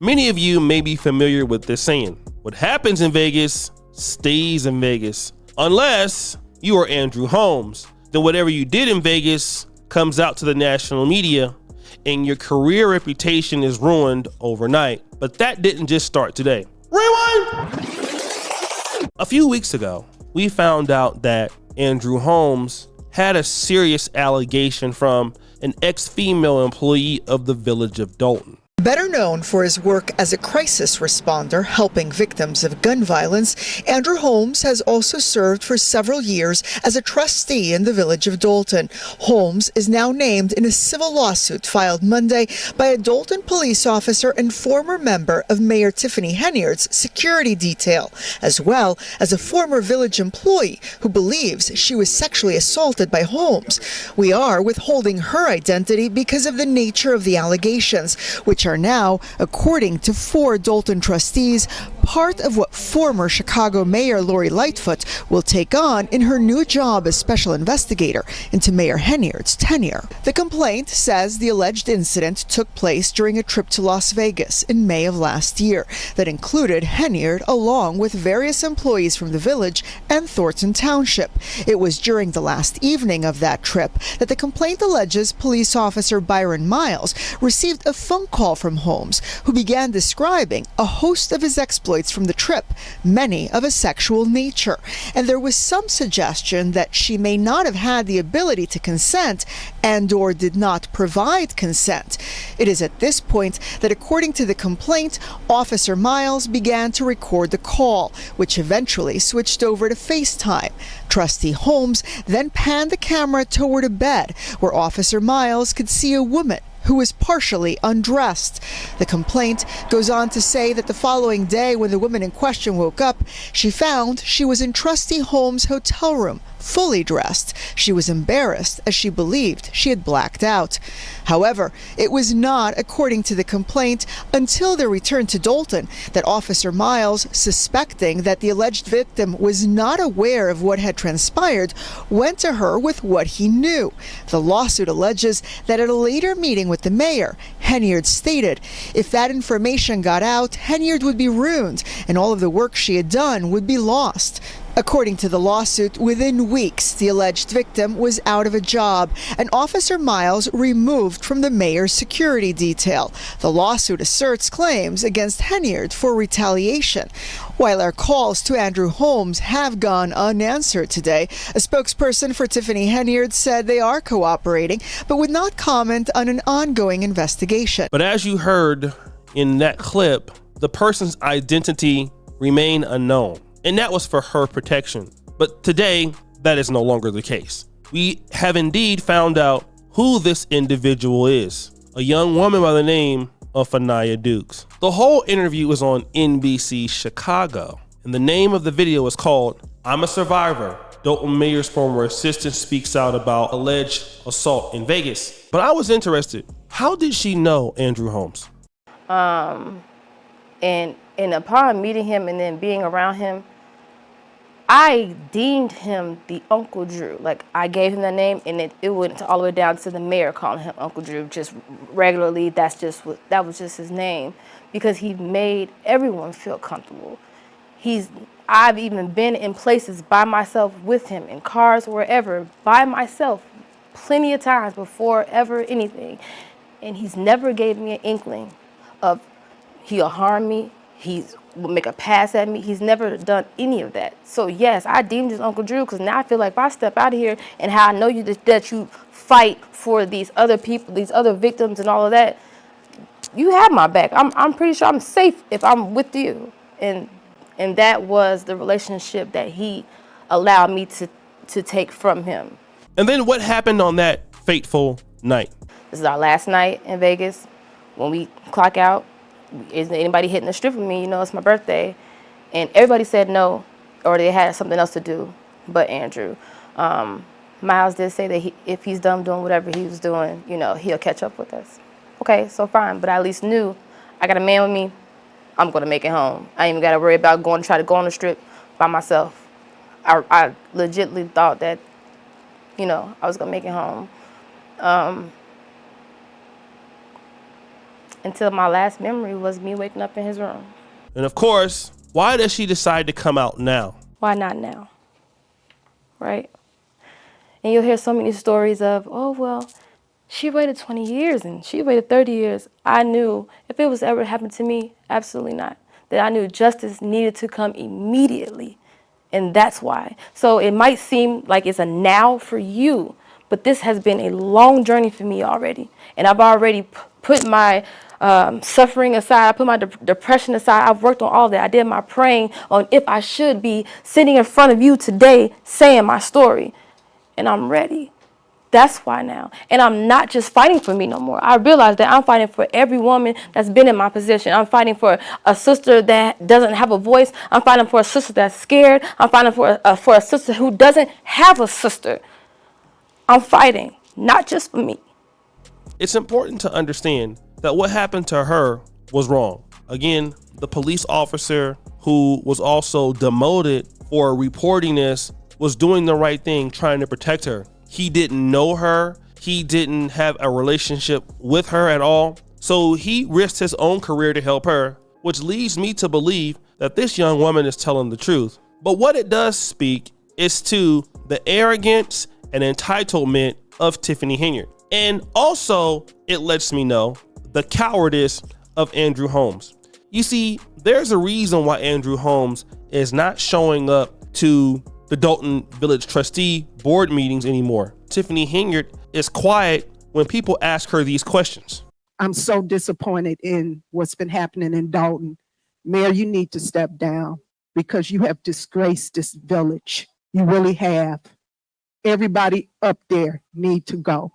Many of you may be familiar with this saying: what happens in Vegas stays in Vegas. Unless you are Andrew Holmes, then whatever you did in Vegas comes out to the national media and your career reputation is ruined overnight. But that didn't just start today. Rewind! A few weeks ago, we found out that Andrew Holmes had a serious allegation from an ex-female employee of the village of Dolton. Better known for his work as a crisis responder helping victims of gun violence, Andrew Holmes has also served for several years as a trustee in the village of Dolton. Holmes is now named in a civil lawsuit filed Monday by a Dolton police officer and former member of Mayor Tiffany Henyard's security detail, as well as a former village employee who believes she was sexually assaulted by Holmes. We are withholding her identity because of the nature of the allegations, which are now, according to 4 Dolton trustees, part of what former Chicago Mayor Lori Lightfoot will take on in her new job as special investigator into Mayor Henyard's tenure. The complaint says the alleged incident took place during a trip to Las Vegas in May of last year that included Henyard along with various employees from the village and Thornton Township. It was during the last evening of that trip that the complaint alleges police officer Byron Miles received a phone call from Holmes, who began describing a host of his exploits from the trip, many of a sexual nature. And there was some suggestion that she may not have had the ability to consent and/or did not provide consent. It is at this point that, according to the complaint, Officer Miles began to record the call, which eventually switched over to FaceTime. Trustee Holmes then panned the camera toward a bed where Officer Miles could see a woman who was partially undressed. The complaint goes on to say that the following day, when the woman in question woke up, she found she was in Trustee Holmes' hotel room, fully dressed. She was embarrassed as she believed she had blacked out. However, it was not, according to the complaint, until their return to Dolton that Officer Miles, suspecting that the alleged victim was not aware of what had transpired, went to her with what he knew. The lawsuit alleges that at a later meeting with the mayor, Henyard stated if that information got out, Henyard would be ruined and all of the work she had done would be lost. According to the lawsuit, within weeks, the alleged victim was out of a job and Officer Miles removed from the mayor's security detail. The lawsuit asserts claims against Henyard for retaliation. While our calls to Andrew Holmes have gone unanswered today, a spokesperson for Tiffany Henyard said they are cooperating, but would not comment on an ongoing investigation. But as you heard in that clip, the person's identity remained unknown. And that was for her protection. But today, that is no longer the case. We have indeed found out who this individual is. A young woman by the name of Fenia Dukes. The whole interview is on NBC Chicago. And the name of the video is called "I'm a Survivor. Dolton Mayor's former assistant speaks out about alleged assault in Vegas." But I was interested. How did she know Andrew Holmes? And upon meeting him and then being around him, I deemed him the Uncle Drew. Like, I gave him that name, and it went all the way down to the mayor calling him Uncle Drew just regularly. That was just his name, because he made everyone feel comfortable. I've even been in places by myself with him, in cars, wherever, by myself, plenty of times before ever anything. And he's never gave me an inkling of he'll harm me, he will make a pass at me. He's never done any of that. So yes, I deemed his Uncle Drew, because now I feel like if I step out of here and how I know you that you fight for these other people, these other victims and all of that, you have my back. I'm pretty sure I'm safe if I'm with you. And that was the relationship that he allowed me to take from him. And then what happened on that fateful night? This is our last night in Vegas. When we clock out, isn't anybody hitting the strip with me? You know, it's my birthday. And everybody said no, or they had something else to do but Andrew. Miles did say that if he's done doing whatever he was doing, you know, he'll catch up with us. Okay, so fine. But I at least knew I got a man with me. I'm going to make it home. I ain't even got to worry about try to go on the strip by myself. I legitimately thought that, you know, I was going to make it home. until my last memory was me waking up in his room. And of course, why does she decide to come out now? Why not now? Right? And you'll hear so many stories of, oh, well, she waited 20 years and she waited 30 years. I knew if it was ever happened to me, absolutely not. That I knew justice needed to come immediately. And that's why. So it might seem like it's a now for you, but this has been a long journey for me already. And I've already put my suffering aside. I put my depression aside. I've worked on all that. I did my praying on if I should be sitting in front of you today saying my story. And I'm ready. That's why now. And I'm not just fighting for me no more. I realize that I'm fighting for every woman that's been in my position. I'm fighting for a sister that doesn't have a voice. I'm fighting for a sister that's scared. I'm fighting for a sister who doesn't have a sister. I'm fighting, not just for me. It's important to understand that what happened to her was wrong. Again, the police officer who was also demoted for reporting this was doing the right thing, trying to protect her. He didn't know her. He didn't have a relationship with her at all. So he risked his own career to help her, which leads me to believe that this young woman is telling the truth. But what it does speak is to the arrogance and entitlement of Tiffany Henyard. And also it lets me know the cowardice of Andrew Holmes. You see, there's a reason why Andrew Holmes is not showing up to the Dolton Village Trustee board meetings anymore. Tiffany Henyard is quiet when people ask her these questions. I'm so disappointed in what's been happening in Dolton. Mayor, you need to step down because you have disgraced this village. You really have. Everybody up there need to go.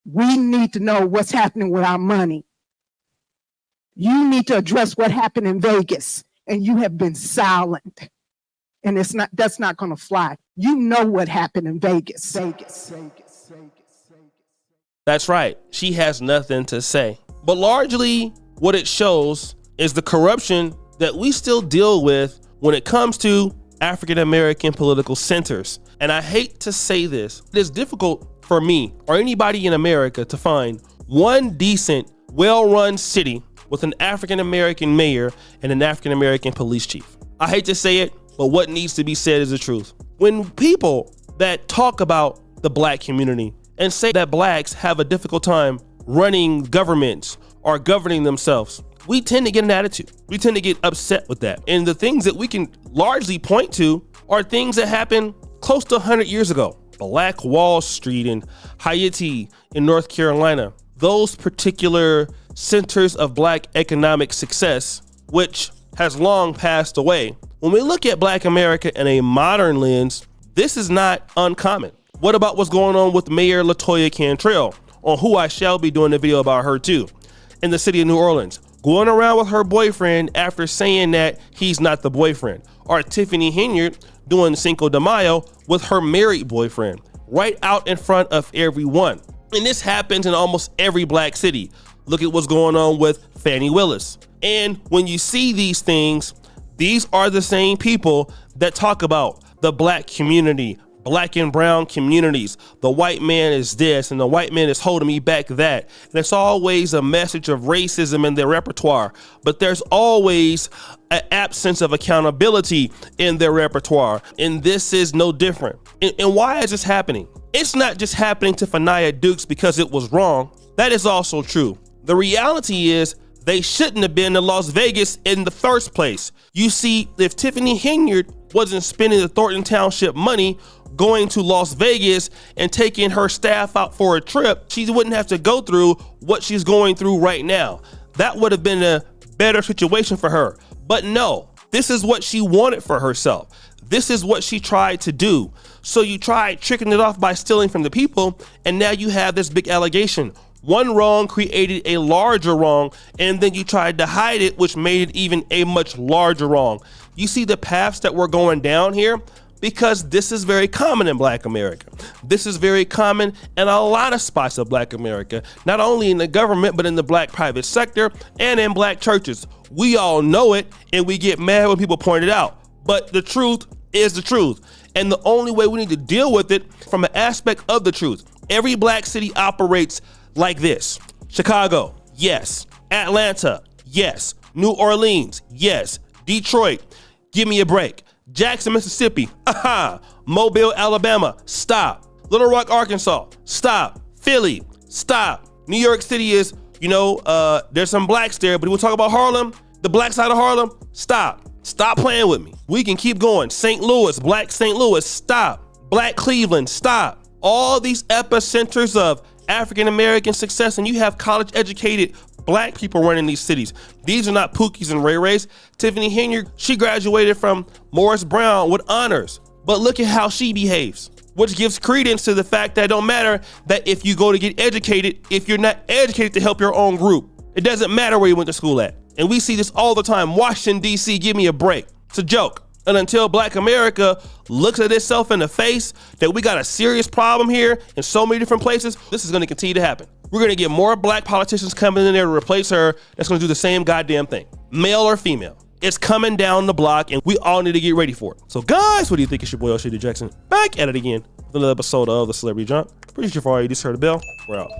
We need to know what's happening with our money. You need to address what happened in Vegas, and you have been silent. And that's not going to fly. You know what happened in Vegas. That's right. She has nothing to say. But largely what it shows is the corruption that we still deal with when it comes to African American political centers. And I hate to say this, it is difficult for me or anybody in America to find one decent, well-run city with an African American mayor and an African American police chief. I hate to say it, but what needs to be said is the truth. When people that talk about the black community and say that blacks have a difficult time running governments or governing themselves, we tend to get an attitude. We tend to get upset with that. And the things that we can largely point to are things that happened close to 100 years ago. Black Wall Street and Haiti in North Carolina. Those particular centers of black economic success, which has long passed away. When we look at Black America in a modern lens, this is not uncommon. What about what's going on with Mayor LaToya Cantrell, on who I shall be doing a video about her too, in the city of New Orleans, going around with her boyfriend after saying that he's not the boyfriend, or Tiffany Henyard doing Cinco de Mayo with her married boyfriend, right out in front of everyone. And this happens in almost every black city. Look at what's going on with Fannie Willis. And when you see these things, these are the same people that talk about the black community, black and brown communities. The white man is this and the white man is holding me back that. And it's always a message of racism in their repertoire, but there's always an absence of accountability in their repertoire. And this is no different. And why is this happening? It's not just happening to Fenia Dukes because it was wrong. That is also true. The reality is they shouldn't have been in Las Vegas in the first place. You see, if Tiffany Henyard wasn't spending the Thornton Township money going to Las Vegas and taking her staff out for a trip, she wouldn't have to go through what she's going through right now. That would have been a better situation for her. But no, this is what she wanted for herself. This is what she tried to do. So you tried tricking it off by stealing from the people, and now you have this big allegation. One wrong created a larger wrong, and then you tried to hide it, which made it even a much larger wrong. You see the paths that we're going down here? Because this is very common in Black America. This is very common in a lot of spots of Black America, not only in the government, but in the black private sector and in black churches. We all know it, and we get mad when people point it out. But the truth is the truth. And the only way we need to deal with it from an aspect of the truth. Every black city operates like this. Chicago, Yes. Atlanta, yes. New Orleans, yes. Detroit, give me a break. Jackson, Mississippi, Mobile, Alabama, stop. Little Rock, Arkansas, stop. Philly, stop. New York City is, there's some blacks there, but we'll talk about Harlem, the black side of Harlem, stop. Stop playing with me. We can keep going. St. Louis, black St. Louis, stop. Black Cleveland, stop. All these epicenters of African-American success, and you have college-educated black people running these cities. These are not Pookies and Ray Rays. Tiffany Henyard, she graduated from Morris Brown with honors, but look at how she behaves, which gives credence to the fact that it don't matter that if you go to get educated, if you're not educated to help your own group, it doesn't matter where you went to school at. And we see this all the time. Washington, D.C., give me a break. It's a joke. And until Black America looks at itself in the face that we got a serious problem here in so many different places, this is going to continue to happen. We're going to get more black politicians coming in there to replace her that's going to do the same goddamn thing, male or female. It's coming down the block, and we all need to get ready for it. So guys, what do you think? It's your boy, Shady Jackson, back at it again with another episode of The Celebrity Jump. Pretty sure for all you just heard the bell. We're out.